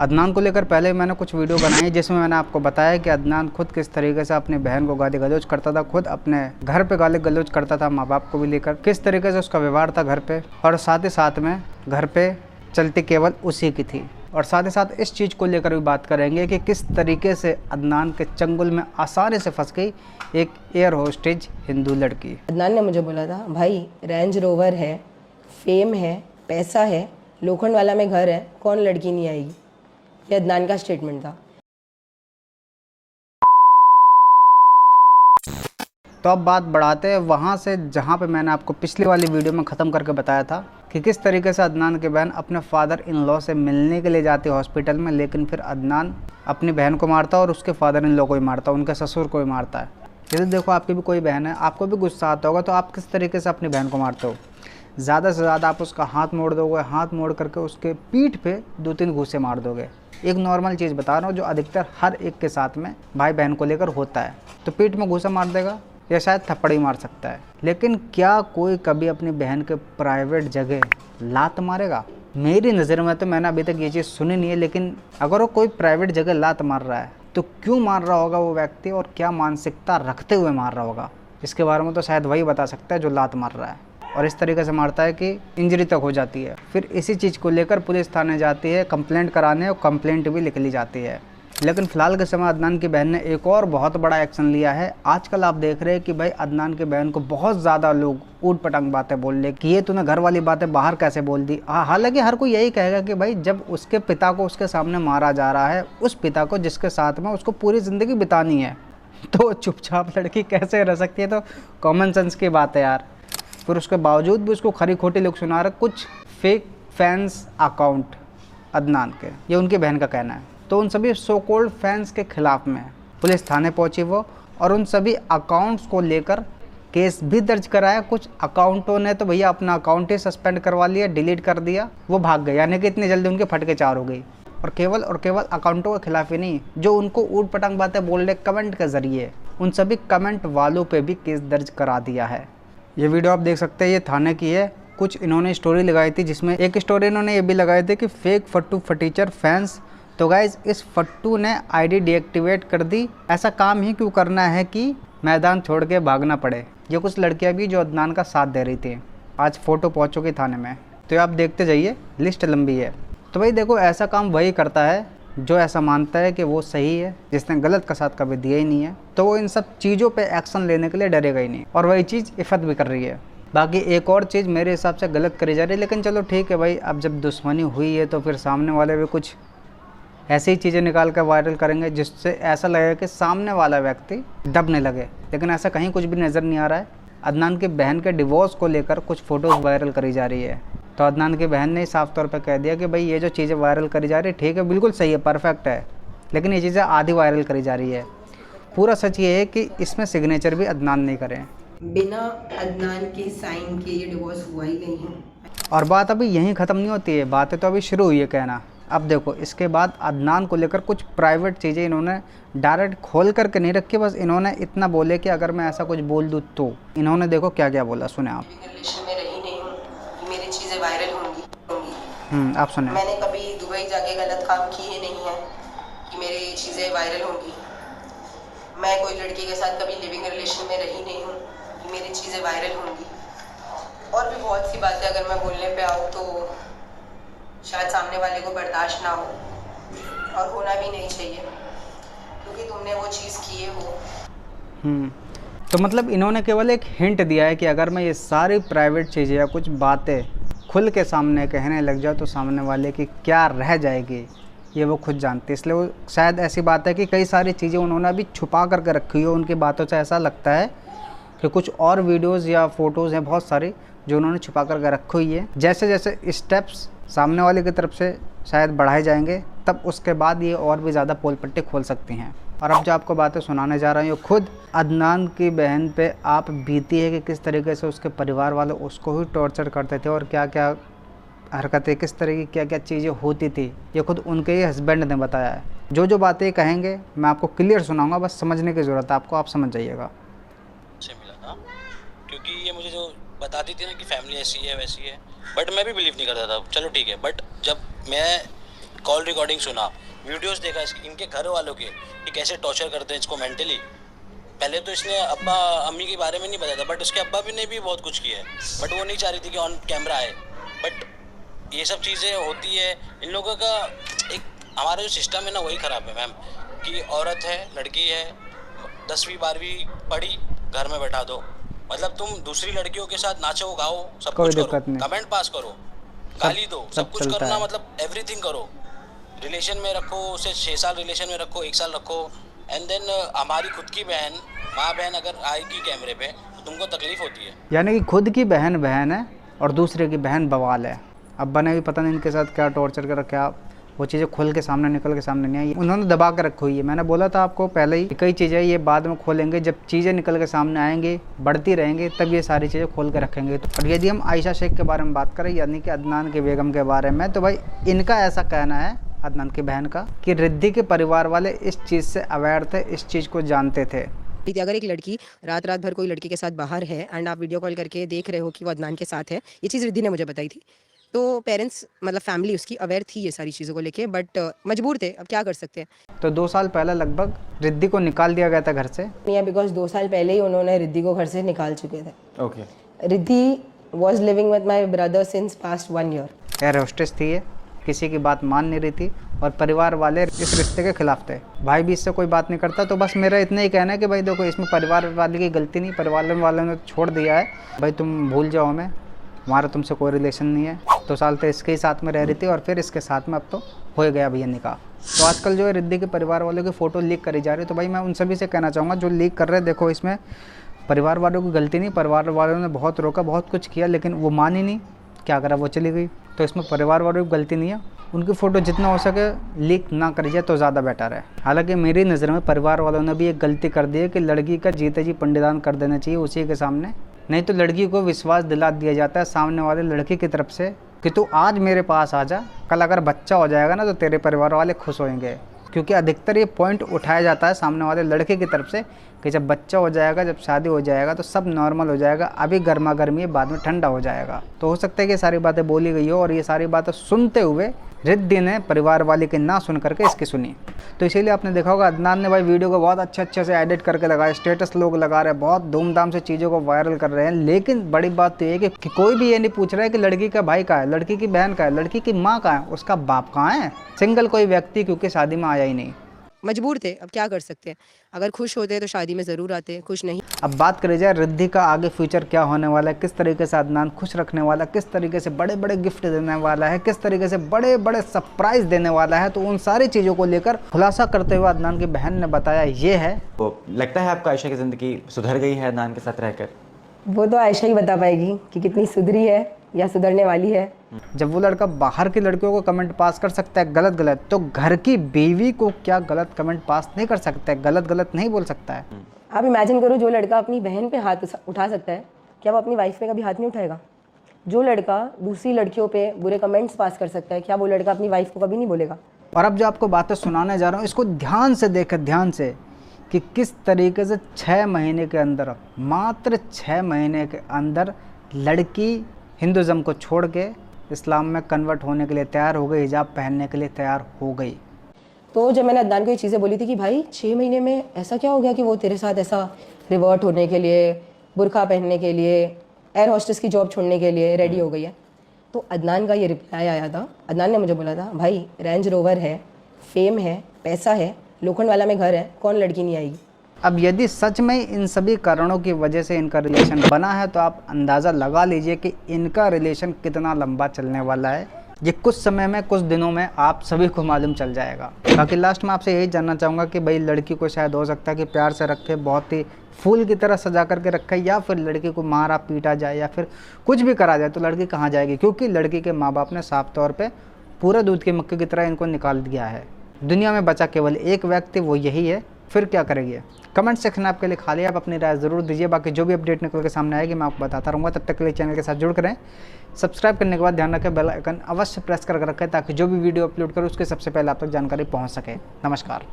अदनान को लेकर पहले मैंने कुछ वीडियो बनाई जिसमें मैंने आपको बताया कि अदनान खुद किस तरीके से अपनी बहन को गाली गलौज करता था, खुद अपने घर पे गाली गलौज करता था, माँ बाप को भी लेकर किस तरीके से उसका व्यवहार था घर पे, और साथ ही साथ में घर पे चलती केवल उसी की थी। और साथ ही साथ इस चीज़ को लेकर भी बात करेंगे कि किस तरीके से अदनान के चंगुल में आसानी से फंस गई एक एयर होस्टेज हिंदू लड़की। अदनान ने मुझे बोला था, भाई रेंज रोवर है, फेम है, पैसा है, लोखंड वाला में घर है, कौन लड़की नहीं आएगी। ये अदनान का स्टेटमेंट था। तो अब बात बढ़ाते हैं वहाँ से जहाँ पे मैंने आपको पिछली वाली वीडियो में ख़त्म करके बताया था कि किस तरीके से अदनान की बहन अपने फादर इन लॉ से मिलने के लिए जाती है हॉस्पिटल में, लेकिन फिर अदनान अपनी बहन को मारता और उसके फादर इन लॉ को भी मारता, उनके ससुर को भी मारता है। यदि देखो आपकी भी कोई बहन है, आपको भी गुस्सा आता होगा, तो आप किस तरीके से अपनी बहन को मारते हो? ज़्यादा से ज़्यादा आप उसका हाथ मोड़ दोगे, हाथ मोड़ करके उसके पीठ पे 2-3 घूंसे मार दोगे। एक नॉर्मल चीज़ बता रहा हूँ जो अधिकतर हर एक के साथ में भाई बहन को लेकर होता है। तो पीठ में घूंसा मार देगा या शायद थप्पड़ ही मार सकता है, लेकिन क्या कोई कभी अपनी बहन के प्राइवेट जगह लात मारेगा? मेरी नज़र में तो मैंने अभी तक ये चीज़ सुनी नहीं है, लेकिन अगर वो कोई प्राइवेट जगह लात मार रहा है तो क्यों मार रहा होगा वो व्यक्ति, और क्या मानसिकता रखते हुए मार रहा होगा? इसके बारे में तो शायद वही बता सकता है जो लात मार रहा है। और इस तरीके से मारता है कि इंजरी तक हो जाती है। फिर इसी चीज़ को लेकर पुलिस थाने जाती है कंप्लेंट कराने, और कंप्लेंट भी लिख ली जाती है। लेकिन फ़िलहाल के समय अदनान की बहन ने एक और बहुत बड़ा एक्शन लिया है। आजकल आप देख रहे हैं कि भाई अदनान की बहन को बहुत ज़्यादा लोग ऊट पटांग बातें बोल रहे कि ये तूने घर वाली बातें बाहर कैसे बोल दी। हालांकि हर कोई यही कहेगा कि भाई जब उसके पिता को उसके सामने मारा जा रहा है, उस पिता को जिसके साथ में उसको पूरी ज़िंदगी बितानी है, तो चुपचाप लड़की कैसे रह सकती है? तो कॉमन सेंस की बात है यार। फिर उसके बावजूद भी उसको खरी खोटी लोग सुना रहे कुछ फेक फैंस अकाउंट अदनान के, ये उनकी बहन का कहना है। तो उन सभी सो कॉल्ड फैंस के खिलाफ में पुलिस थाने पहुंची वो, और उन सभी अकाउंट्स को लेकर केस भी दर्ज कराया। कुछ अकाउंटों ने तो भैया अपना अकाउंट ही सस्पेंड करवा लिया, डिलीट कर दिया, वो भाग गए, यानी कि इतनी जल्दी उनके फटके चार हो गई। और केवल अकाउंटों के खिलाफ ही नहीं, जो उनको ऊट पटांग बातें बोल रहे कमेंट के ज़रिए, उन सभी कमेंट वालों पे भी केस दर्ज करा दिया है। ये वीडियो आप देख सकते हैं, ये थाने की है। कुछ इन्होंने स्टोरी लगाई थी, जिसमें एक स्टोरी इन्होंने ये भी लगाई थी कि फेक फट्टू फटीचर फैंस। तो गाइज इस फट्टू ने आईडी डीएक्टिवेट कर दी। ऐसा काम ही क्यों करना है कि मैदान छोड़ के भागना पड़े? ये कुछ लड़कियां भी जो अदनान का साथ दे रही थी, आज फ़ोटो पहुँच चुकी थाने में। तो आप देखते जाइए, लिस्ट लंबी है। तो भाई देखो, ऐसा काम वही करता है जो ऐसा मानता है कि वो सही है, जिसने गलत का साथ कभी दिया ही नहीं है, तो वो इन सब चीज़ों पे एक्शन लेने के लिए डरेगा ही नहीं। और वही चीज़ इफ़त भी कर रही है। बाकी एक और चीज़ मेरे हिसाब से गलत करी जा रही है, लेकिन चलो ठीक है भाई, अब जब दुश्मनी हुई है तो फिर सामने वाले भी कुछ ऐसी ही चीज़ें निकाल कर वायरल करेंगे जिससे ऐसा लगेगा कि सामने वाला व्यक्ति दबने लगे। लेकिन ऐसा कहीं कुछ भी नज़र नहीं आ रहा है। अदनान की बहन के डिवोर्स को लेकर कुछ फ़ोटोज़ वायरल करी जा रही है, तो अदनान की बहन ने साफ तौर पर कह दिया कि भाई ये जो चीज़ें वायरल करी जा रही है ठीक है, बिल्कुल सही है, परफेक्ट है, लेकिन ये चीज़ें आधी वायरल करी जा रही है। पूरा सच ये है कि इसमें सिग्नेचर भी अदनान नहीं करें। बिना अदनान के साइन के ये डिवोर्स हुआ ही नहीं है। और बात अभी यहीं ख़त्म नहीं होती है, बातें तो अभी शुरू हुई है कहना। अब देखो, इसके बाद अदनान को लेकर कुछ प्राइवेट चीज़ें इन्होंने डायरेक्ट खोल करके नहीं रखी, बस इन्होंने इतना बोले कि अगर मैं ऐसा कुछ बोल दूँ तो। इन्होंने देखो क्या क्या बोला, सुने आप। रिलेशन में रही नहीं हूँ, मेरी चीज़ें वायरल होंगी। आप सुने। मैंने कभी दुबई जाके गलत काम किए नहीं है कि मेरी चीज़ें वायरल होंगी। मैं कोई लड़की के साथ कभी लिविंग रिलेशन में रही नहीं हूँ कि मेरी चीज़ें वायरल होंगी। और भी बहुत सी बातें अगर मैं बोलने पे आऊँ तो शायद सामने वाले को बर्दाश्त ना हो, और होना भी नहीं चाहिए, क्योंकि तुमने वो चीज़ किए हो। तो मतलब इन्होंने केवल एक हिंट दिया है कि अगर मैं ये सारी प्राइवेट चीज़ें या कुछ बातें खुल के सामने कहने लग जाओ तो सामने वाले की क्या रह जाएगी ये वो खुद जानते। इसलिए वो शायद ऐसी बात है कि कई सारी चीज़ें उन्होंने अभी छुपा करके रखी हो। उनकी बातों से ऐसा लगता है कि कुछ और वीडियोज़ या फ़ोटोज़ हैं बहुत सारी जो उन्होंने छुपा करके रखी हुई है। जैसे जैसे स्टेप्स सामने वाले की तरफ से शायद बढ़ाए जाएंगे, तब उसके बाद ये और भी ज़्यादा पोल पट्टी खोल सकती हैं। और अब जो आपको बातें सुनाने जा रहा हूँ, खुद अदनान की बहन पे आप बीती है कि किस तरीके से उसके परिवार वाले उसको ही टॉर्चर करते थे, और क्या क्या हरकतें, किस तरह की क्या क्या चीज़ें होती थी, ये खुद उनके ही हस्बैंड ने बताया है। जो जो बातें कहेंगे मैं आपको क्लियर सुनाऊंगा, बस समझने की ज़रूरत है आपको, आप समझ जाइएगा। से मिला था क्योंकि ये मुझे जो बताती थी ना कि फैमिली ऐसी है वैसी है, बट मैं भी बिलीव नहीं करता था। चलो ठीक है, बट जब मैं कॉल रिकॉर्डिंग सुना, वीडियोस देखा इनके घर वालों के कि कैसे टॉर्चर करते हैं इसको मेंटली। पहले तो इसने अब्बा अम्मी के बारे में नहीं बताया था, बट उसके अब्बा भी ने भी बहुत कुछ किया है, बट वो नहीं चाह रही थी कि ऑन कैमरा आए। बट ये सब चीज़ें होती है इन लोगों का। एक हमारा जो सिस्टम है ना वही ख़राब है मैम, कि औरत है, लड़की है, 10वीं 12वीं पढ़ी, घर में बैठा दो। मतलब तुम दूसरी लड़कियों के साथ नाचो गाओ, सब कुछ करो, कमेंट पास करो, गाली दो, सब कुछ करना, मतलब एवरीथिंग करो। रिलेशन में रखो उसे, 6 साल रिलेशन में रखो, 1 साल रखो, एंड देन हमारी खुद की बहन, माँ बहन अगर आएगी कैमरे पे तो तुमको तकलीफ होती है। यानी कि खुद की बहन बहन है और दूसरे की बहन बवाल है। अब्बा ने भी पता नहीं इनके साथ क्या टॉर्चर कर रखा, वो चीज़ें खुल के सामने निकल के सामने नहीं आई, उन्होंने दबा के रखी हुई है। मैंने बोला था आपको पहले ही, कई चीज़ें ये बाद में खोलेंगे, जब चीज़ें निकल के सामने आएंगी, बढ़ती रहेंगी, तब ये सारी चीज़ें खोल के रखेंगे। और यदि हम आयशा शेख के बारे में बात करें, यानी कि अदनान की बेगम के बारे में, तो भाई इनका ऐसा कहना है, अदनान की बहन का, कि रिद्धि के परिवार वाले इस चीज़ से अवेयर थे, इस चीज़ को जानते थे। अगर एक लड़की रात भर कोई लड़की के साथ बाहर है एंड आप वीडियो कॉल करके देख रहे हो कि वो अदनान के साथ है, ये चीज़ रिद्धि ने मुझे बताई थी, तो पेरेंट्स मतलब फैमिली उसकी अवेयर थी ये सारी चीज़ों को लेके, बट मजबूर थे, अब क्या कर सकते हैं। तो 2 साल पहले लगभग रिद्धि को निकाल दिया गया था घर से, बिकॉज 2 साल पहले ही उन्होंने रिद्धि को घर से निकाल चुके थे। Okay. Riddhi was living with my brother since past 1 year. Air hostess थी ये, किसी की बात मान नहीं रही थी और परिवार वाले इस रिश्ते के खिलाफ थे। भाई भी इससे कोई बात नहीं करता। तो बस मेरा इतना ही कहना है कि भाई देखो, इसमें परिवार वाले की गलती नहीं, परिवार वालों ने छोड़ दिया है, भाई तुम भूल जाओ हमें, हमारा तुमसे कोई रिलेशन नहीं है। 2 साल तो इसके ही साथ में रह रही थी और फिर इसके साथ में अब तो हो गया भैया निकाह। तो आजकल जो है रिद्धि के परिवार वालों की फ़ोटो लीक करी जा रही है, तो भाई मैं उन सभी से कहना चाहूँगा जो लीक कर रहे हैं, देखो इसमें परिवार वालों की गलती नहीं, परिवार वालों ने बहुत रोका, बहुत कुछ किया, लेकिन वो मानी नहीं, क्या करा, वो चली गई। तो इसमें परिवार वालों की गलती नहीं है, उनकी फ़ोटो जितना हो सके लीक ना करी जाए तो ज़्यादा बेटर है। हालांकि मेरी नज़र में परिवार वालों ने भी एक गलती कर दी है कि लड़की का जीते जी पिंडदान कर देना चाहिए उसी के सामने, नहीं तो लड़की को विश्वास दिला दिया जाता है सामने वाले लड़की की तरफ से कि तू आज मेरे पास आ जा, कल अगर बच्चा हो जाएगा ना तो तेरे परिवार वाले खुश होंगे। क्योंकि अधिकतर ये पॉइंट उठाया जाता है सामने वाले लड़के की तरफ से कि जब बच्चा हो जाएगा, जब शादी हो जाएगा तो सब नॉर्मल हो जाएगा, अभी गर्मा गर्मी है, बाद में ठंडा हो जाएगा। तो हो सकता है कि ये सारी बातें बोली गई हो और ये सारी बातें सुनते हुए रिद्धि ने परिवार वाले की ना सुन करके इसकी सुनी। तो इसीलिए आपने देखा होगा अदनान ने भाई वीडियो को बहुत अच्छे से एडिट करके लगाया, स्टेटस लोग लगा रहे हैं, बहुत धूमधाम से चीज़ों को वायरल कर रहे हैं। लेकिन बड़ी बात तो ये है कि कोई भी ये नहीं पूछ रहा है कि लड़की का भाई कहाँ है, लड़की की बहन कहाँ है, लड़की की माँ कहाँ है, उसका बाप कहाँ है, सिंगल कोई व्यक्ति क्योंकि शादी में आया ही नहीं। मजबूर थे, अब क्या कर सकते हैं। अगर खुश होते तो शादी में ज़रूर आते, खुश नहीं। अब बात करी जाए रिद्धि का आगे फ्यूचर क्या होने वाला है, किस तरीके से अदनान खुश रखने वाला है, किस तरीके से बड़े बड़े गिफ्ट देने वाला है, किस तरीके से बड़े बड़े सरप्राइज देने वाला है, तो उन सारी चीज़ों को लेकर खुलासा करते हुए अदनान की बहन ने बताया ये है। तो लगता है आपको आयशा की ज़िंदगी सुधर गई है अदनान के साथ रहकर? वो तो आयशा ही बता पाएगी कि कितनी सुधरी है या सुधरने वाली है। जब वो लड़का बाहर की लड़कियों को कमेंट पास कर सकता है गलत गलत, तो घर की बीवी को क्या गलत कमेंट पास नहीं कर सकता है, गलत गलत नहीं बोल सकता है। आप इमेजिन करो, जो लड़का अपनी बहन पे हाथ उठा सकता है, क्या वो अपनी वाइफ पे कभी हाथ नहीं उठाएगा? जो लड़का दूसरी लड़कियों पे बुरे कमेंट्स पास कर सकता है, क्या वो लड़का अपनी वाइफ को कभी नहीं बोलेगा? और अब जो आपको बातें सुनाने जा रहा हूँ, इसको ध्यान से देखें, ध्यान से, कि किस तरीके से 6 महीने के अंदर, मात्र 6 महीने के अंदर लड़की हिंदुज़म को छोड़ के इस्लाम में कन्वर्ट होने के लिए तैयार हो गई, हिजाब पहनने के लिए तैयार हो गई। तो जब मैंने अदनान को ये चीज़ें बोली थी कि भाई 6 महीने में ऐसा क्या हो गया कि वो तेरे साथ ऐसा रिवर्ट होने के लिए, बुरखा पहनने के लिए, एयर होस्टेस की जॉब छोड़ने के लिए रेडी हो गई है, तो अदनान का ये रिप्लाई आया था। अदनान ने मुझे बोला था, भाई रेंज रोवर है, फेम है, पैसा है, लोखंडवाला में घर है, कौन लड़की नहीं आएगी। अब यदि सच में इन सभी कारणों की वजह से इनका रिलेशन बना है, तो आप अंदाज़ा लगा लीजिए कि इनका रिलेशन कितना लंबा चलने वाला है। ये कुछ समय में, कुछ दिनों में आप सभी को मालूम चल जाएगा। बाकी लास्ट में आपसे यही जानना चाहूँगा कि भाई लड़की को शायद हो सकता है कि प्यार से रखे, बहुत ही फूल की तरह सजा करके रखे, या फिर लड़की को मारा पीटा जाए या फिर कुछ भी करा जाए, तो लड़की कहाँ जाएगी? क्योंकि लड़की के माँ बाप ने साफ तौर पर पूरे दूध के मक्के की तरह इनको निकाल दिया है। दुनिया में बचा केवल एक व्यक्ति, वो यही है। फिर क्या करेंगे? कमेंट सेक्शन आपके लिए खाली है, आप अपनी राय ज़रूर दीजिए। बाकी जो भी अपडेट निकल के सामने आएगी मैं आपको बताता रहूँगा। तब तक के लिए चैनल के साथ जुड़ करें, सब्सक्राइब करने के बाद ध्यान रखें बेल आइकन अवश्य प्रेस करके रखें, ताकि जो भी वीडियो अपलोड करूँ उसके सबसे पहले आप तक जानकारी पहुँच सके। नमस्कार।